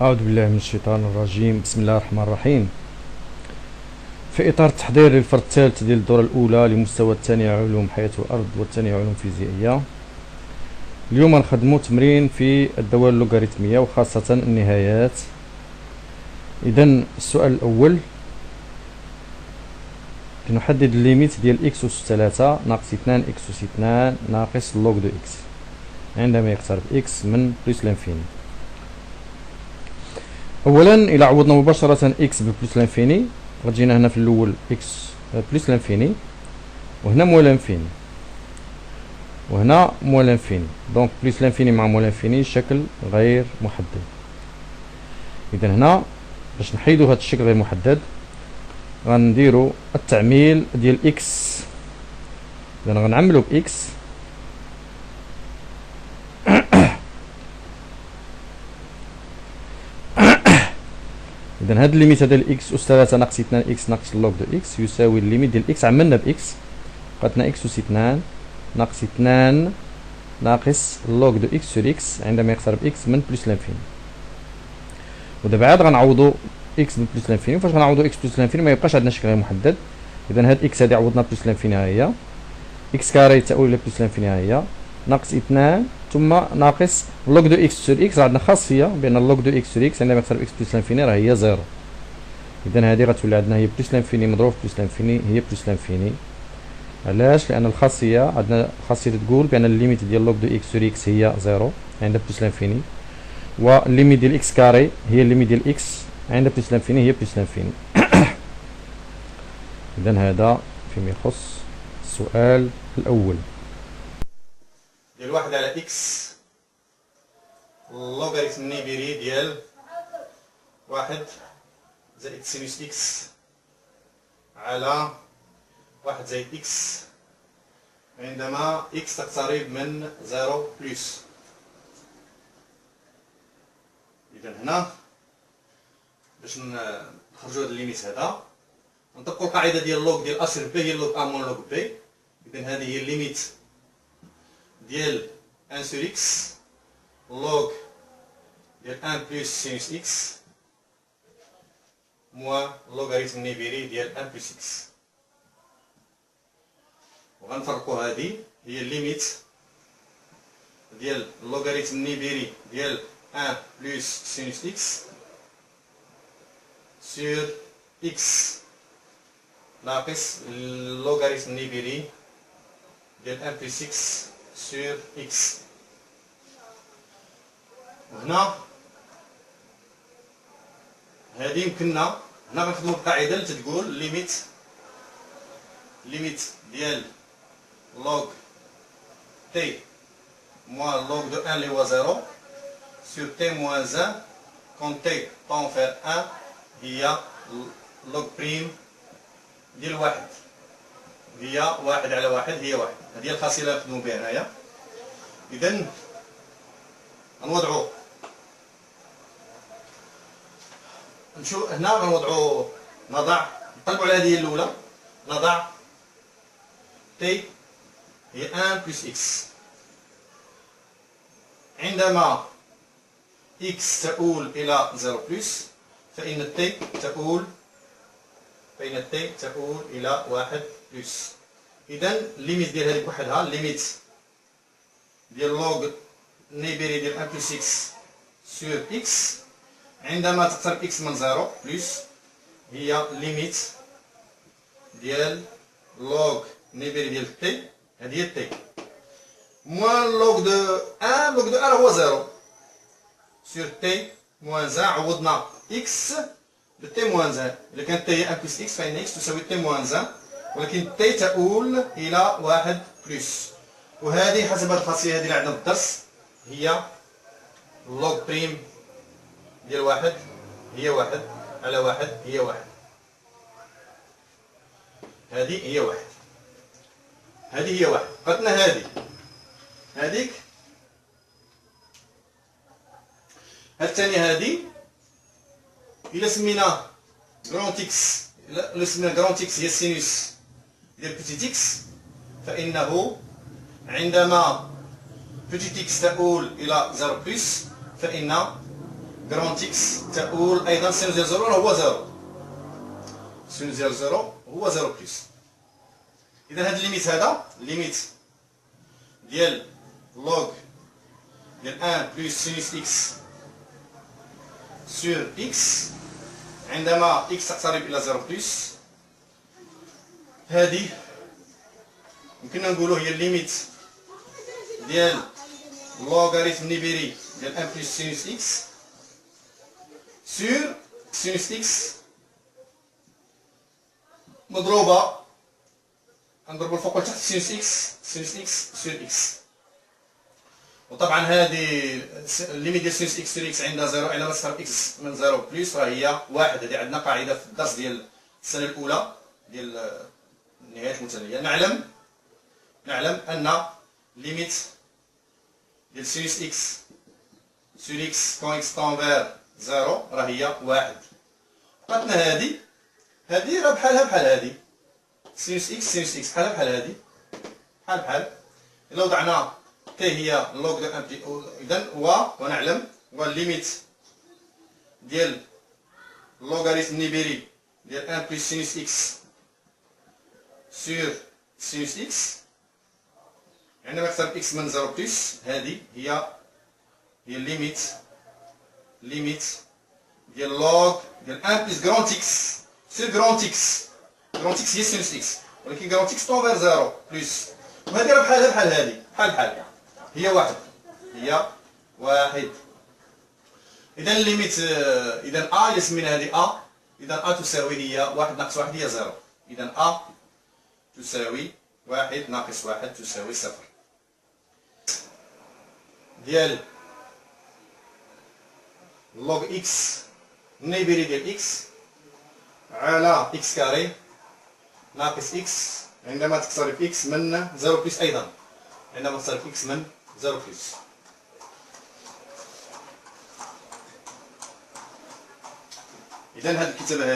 أعوذ بالله من الشيطان الرجيم. بسم الله الرحمن الرحيم. في إطار التحضير للفرد الثالث ديال الدورة الأولى لمستوى الثاني علوم حياة الأرض والثاني علوم فيزيائية، اليوم غنخدمو تمرين في الدوال اللوغاريتمية وخاصة النهايات. إذن السؤال الأول، نحدد الليميت ديال إكس أس 3 ناقص 2 إكس أس 2 ناقص لوغ دو إكس عندما يقترب إكس من بلس لانفيني. اولا الى عوضنا مباشره اكس بلس لانفيني، غتجينا هنا في الاول اكس بلس لانفيني، وهنا موال لانفيني، وهنا موال لانفيني. دونك بلس لانفيني مع موال لانفيني شكل غير محدد. اذا هنا باش نحيدو هذا الشكل غير محدد غنديرو التعميل ديال اكس. اذا غنعملو باكس اذا هاد الليميت هذا الاكس اس 3 ناقص 2 اكس ناقص لوغ دو اكس يساوي الليميت ديال اكس عملنا باكس، بقاتنا اكس اس 2 ناقص 2 ناقص لوغ دو اكس سور اكس عندما يقترب اكس من بلس لانفيني. ودابا عاد غنعوضو اكس بلس لانفيني، فاش غنعوضو اكس بلس لانفيني ما يبقاش عندنا شكل غير محدد. اذا هاد اكس هادي عوضنا بلس لانفيني ها هي، اكس كاري تؤول الى بلس لانفيني ها هي، ناقص 2 ثم ناقص لوغ دو اكس سور اكس. عندنا خاصيه بان لوغ دو اكس سور اكس عندما يقترب اكس بلس لانفيني راه هي زيرو. اذا هذه غتولي عندنا هي بلس لانفيني مضروب في بلس لانفيني هي بلس لانفيني. علاش؟ لان الخاصيه عندنا خاصيه تقول بان الليميت ديال لوغ دو اكس سور اكس هي زيرو عند بلس لانفيني، والليميت ديال اكس كاري هي الليميت ديال اكس عند بلس لانفيني هي بلس لانفيني. اذا هذا فيما يخص السؤال الاول ديال واحد على اكس اللوغاريتم النيبيري ديال واحد زائد سينوس اكس على واحد زائد اكس عندما اكس تقترب من زيرو بلس. اذا هنا باش نخرجوا هذا الليميت هذا نطبقوا القاعده ديال لوغ ديال ا سور بي هي لوغ ا مون لوغ بي. اذا هذه هي الليميت ديال 1 سور اكس لوغ ديال 1 بلس سينوس اكس موا اللوغاريتم النيبيري ديال 1 بلس اكس. وغنفرقوا هذه هي الليميت ديال اللوغاريتم النيبيري ديال 1 بلس سينوس اكس سور اكس ناقص اللوغاريتم النيبيري ديال 1 بلس اكس سور اكس. وهنا هذه يمكننا هنا غنخدمو القاعده اللي تتقول ليميت ديال لوغ تي موان لوغ دو 1 اللي هو 0 سور تي موان 1 كون تي طون فير 1 هي لوغ بريم ديال واحد، هي واحد على واحد هي واحد. هذه هي الخاصيه اللي غنخدمو بها هنايا. اذا غنوضعو نشوف هنا غنوضعو نضع نقلبو على هذه الاولى، نضع تي هي 1 بلس اكس عندما اكس تؤول الى 0 بلس فإن التي تؤول الى 1 بلس. اذا الليميت ديال هذيك وحدها الليميت ديال لوغ نيبيري ديال 1 بلس اكس سور اكس عندما تقترب اكس من 0 بلس هي ليميت ديال لوغ نيبيري ديال تي، هذه هي تي موان لوغ دو 1. لوغ دو 1 هو 0 سور تي موان 1. عوضنا اكس بتي موان 1. اذا كانت تي هي 1 بلس اكس فإن اكس تساوي تي موان 1، ولكن تي تؤول الى 1 بلس. وهذه حسب هذه الخاصيه هذه اللي عندنا في الدرس هي لوغ بريم ديال واحد هي واحد على واحد هي واحد. هذه هي واحد، هذه هي واحد. بقاتنا هذيك الثانيه هذه إلا سمينا غرونت إكس، إلا سمينا غرونت إكس هي السينوس ديال بوتيت إكس، فإنه عندما بوتيت إكس تؤول إلى 0 بلس فإن جراند اكس تقول ايضا سين ديال زيرو هو زيرو، سين ديال زيرو هو زيرو بلس. اذا هاد الليميت هذا الليميت ديال لوغ ديال 1 بلس سينوس اكس سور اكس عندما اكس تقترب الى زيرو بلس، هذه يمكننا نقولوا هي الليميت ديال لوغاريتم نيبيري ديال 1 بلس سينوس اكس سور سينوس اكس مضروبه، نضربوا الفوق والتحت سينوس اكس سينوس اكس سور اكس. وطبعا هذه الليميت ديال سينوس اكس سور اكس عندها زيرو، عندما تقترب اكس من زيرو بلس راه هي واحد. هذه عندنا قاعده في الدرس ديال السنه الاولى ديال نهايه المثلثيه. نعلم ان ليميت ديال سينوس اكس سور اكس كون اكس طون فير زيرو راه هي واحد. بقاتنا هذه راه بحال هذه سينوس اكس بحال هذه بحال الا وضعنا تي هي لوغ دو 1 بلي، اذا ونعلم والليميت ديال لوغاريتم نيبيري ديال 1 بلس سينوس اكس سور سينوس اكس عندما يقترب اكس من 0 بلس، هذه هي الليميت ديال لوغ ديال 1 بلس جراند اكس سور جراند اكس هي سينوس اكس، ولكن جراند اكس طون فير 0 بلس. وهذه راه بحال هذه بحال هي واحد. اذا الليميت اذا ا الا سمينا هذه ا، اذا ا تساوي هي واحد ناقص واحد هي زيرو، اذا ا تساوي واحد ناقص واحد تساوي صفر. ديال لوغ اكس نيبيري ديال اكس على اكس كاري ناقص اكس عندما تقترب اكس من 0 بلس، ايضا عندما تقترب اكس من 0 بلس. اذا هذه الكتابه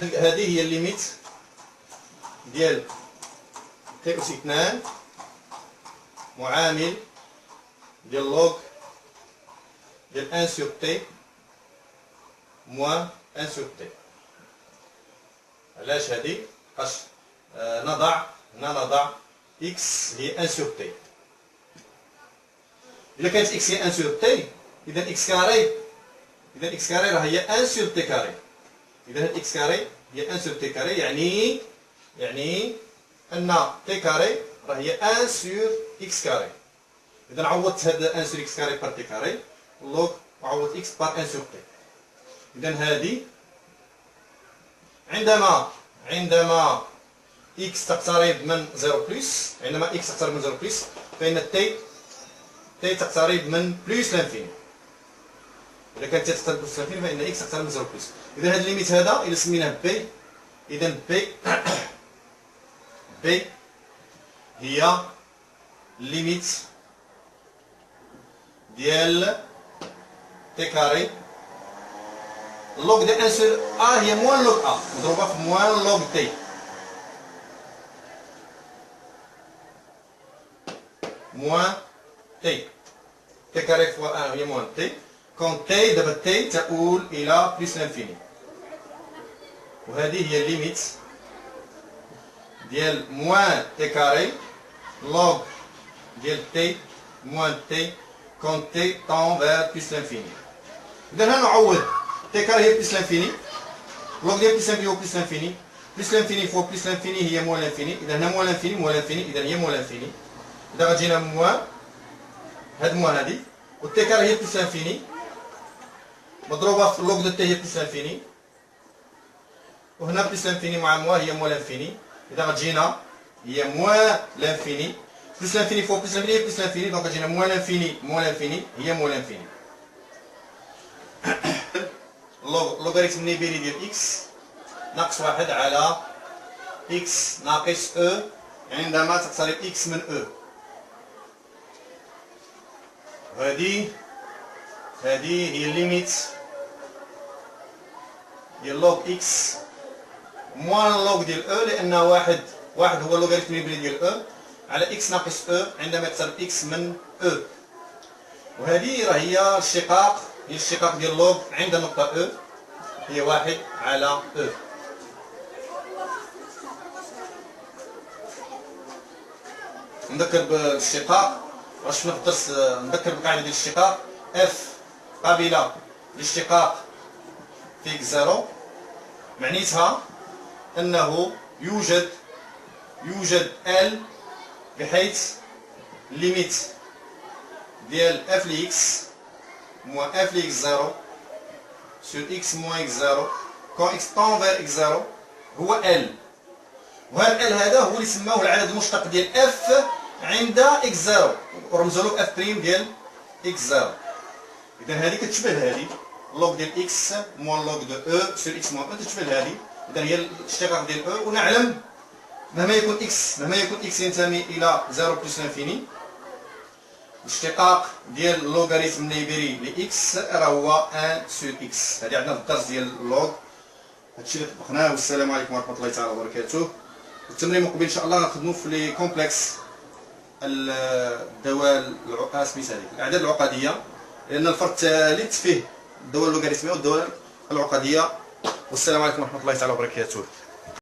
هذه هي الليميت ديال تي اس 2 معامل ديال لوغ ديال 1 سور تي موان 1 سور تي. علاش هذه؟ باش نضع اكس هي 1 سور تي. اذا كانت اكس هي 1 سور تي، اذا اكس كاري راه هي 1 سور تي كاري. اذا اكس كاري هي 1 سور تي كاري، يعني ان تي كاري راه هي 1 سور اكس كاري. اذا عوضت هاد 1 سور اكس كاري بار تي كاري لوغ وعوضت اكس بار 1 سور تي. اذا هذه عندما اكس تقترب من 0 بلس، عندما اكس تقترب من 0 بلس فإن تي تقترب من بلس لانفيني. إذا كانت تي تقترب من بلس لانفيني فإن اكس تقترب من 0 بلس. إذا هذا الليميت هذا إلا سميناه بي، إذا بي هي الليميت ديال تي كاري لوغ دي 1 سور ا هي موان لوغ ا مضروبه في موان لوغ تي. موان تي كاري فوا 1 هي موان تي، كون تي دابا تي تؤول الى بلس لانفيني. وهذه هي الليميت ديال موان تي كاري لوغ ديال تي موان تي كون تي طون فير بلس لانفيني. اذا نعوض تي كاري هي بلس لانفيني، لوغ ديال بلس لانفيني هو بلس لانفيني، بلس لانفيني فوا بلس لانفيني هي موان لانفيني. اذا هنا موان لانفيني اذا هي موان لانفيني. اذا غتجينا موان هاد موان هادي، والتي كاري هي بلس لانفيني مضروبه في لوغ دو تي هي بلس لانفيني، وهنا بلس لانفيني مع موان هي موان لانفيني. اذا غتجينا هي موان لانفيني، بلس لانفيني فوا بلس لانفيني هي بلس لانفيني، دونك غتجينا موان لانفيني هي موان لانفيني. لوغاريتم نيبيري ديال اكس ناقص واحد على اكس ناقص او عندما تقترب اكس من او. هذه هي الليميت ديال لوغ اكس موان لوغ ديال او، لان واحد هو لوغاريتم نيبيري ديال او. على إكس ناقص أو عندما يقترب إكس من أو. وهذه راه هي الاشتقاق ديال لوغ عند نقطة أو هي 1 على أو. نذكر بالاشتقاق واش شفنا في الدرس، نذكر بالقاعدة ديال الاشتقاق اف قابلة للاشتقاق في إكس زيرو، معنيتها أنه يوجد ال بحيث ليميت ديال اف لإكس موان اف لإكس زيرو سور إكس موان إكس زيرو كون إكس طون فير إكس زيرو هو ال. وهذا ال هذا هو اللي سماوه العدد المشتق ديال اف عند إكس زيرو ورمزوا له اف بريم ديال إكس زيرو. إذا هذه كتشبه هذه لوغ ديال إكس موان لوغ دو أو سور إكس موان أو تتشبه هذه. إذا هي الاشتقاق ديال أو، ونعلم مهما يكون إكس ينتمي إلى 0 بلس لانفيني، الاشتقاق ديال اللوغاريتم نيبيري لإكس راه هو 1 سور إكس. هذه عندنا في الدرس ديال اللوغ، هادشي اللي طبقناه. والسلام عليكم ورحمة الله تعالى وبركاته. التمرين المقبل إن شاء الله غنخدمو في لي كومبلكس الدوال سميتها هذيك الأعداد العقدية، لأن الفرق الثالث فيه الدوال اللوغاريتمية والدوال العقدية. والسلام عليكم ورحمة الله تعالى وبركاته.